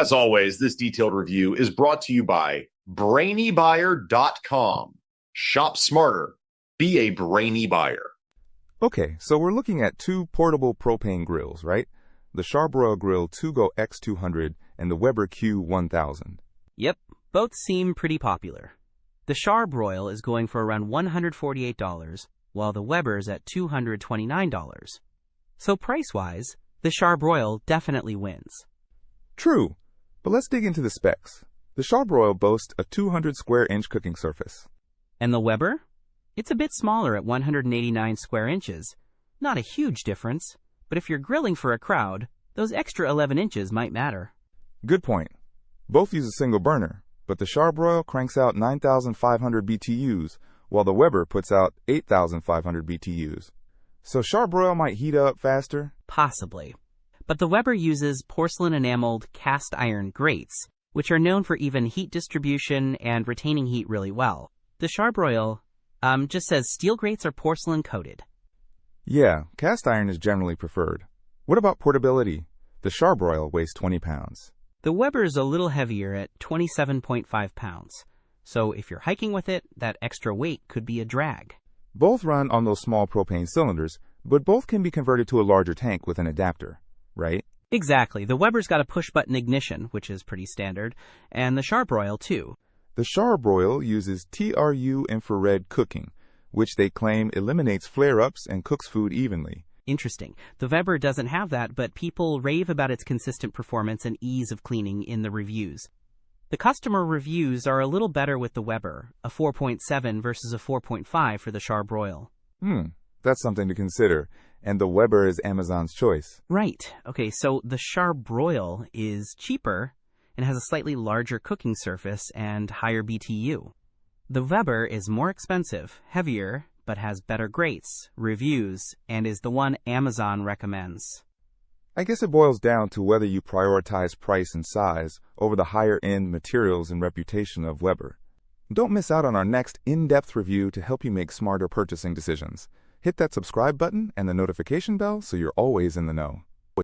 As always, this detailed review is brought to you by BrainyBuyer.com. Shop smarter. Be a brainy buyer. Okay, so we're looking at two portable propane grills, right? The Charbroil Grill2Go X200 and the Weber Q1000. Yep, both seem pretty popular. The Charbroil is going for around $148, while the Weber's at $229. So price-wise, the Charbroil definitely wins. True, but let's dig into the specs. The Charbroil boasts a 200 square inch cooking surface. And the Weber? It's a bit smaller at 189 square inches. Not a huge difference, but if you're grilling for a crowd, those extra 11 inches might matter. Good point. Both use a single burner, but the Charbroil cranks out 9,500 BTUs, while the Weber puts out 8,500 BTUs. So Charbroil might heat up faster? Possibly. But the Weber uses porcelain-enameled cast iron grates, which are known for even heat distribution and retaining heat really well. The Charbroil just says steel grates are porcelain coated. Yeah, cast iron is generally preferred. What about portability? The Charbroil weighs 20 pounds. The Weber is a little heavier at 27.5 pounds. So if you're hiking with it, that extra weight could be a drag. Both run on those small propane cylinders, but both can be converted to a larger tank with an adapter, right? Exactly. The Weber's got a push-button ignition, which is pretty standard, and the Charbroil too. The Charbroil uses TRU-Infrared cooking, which they claim eliminates flare-ups and cooks food evenly. Interesting. The Weber doesn't have that, but people rave about its consistent performance and ease of cleaning in the reviews. The customer reviews are a little better with the Weber, a 4.7 versus a 4.5 for the Charbroil. That's something to consider. And the Weber is Amazon's choice. Right. Okay, so the Charbroil is cheaper and has a slightly larger cooking surface and higher BTU. The Weber is more expensive, heavier, but has better grates, reviews, and is the one Amazon recommends. I guess it boils down to whether you prioritize price and size over the higher-end materials and reputation of Weber. Don't miss out on our next in-depth review to help you make smarter purchasing decisions. Hit that subscribe button and the notification bell so you're always in the know.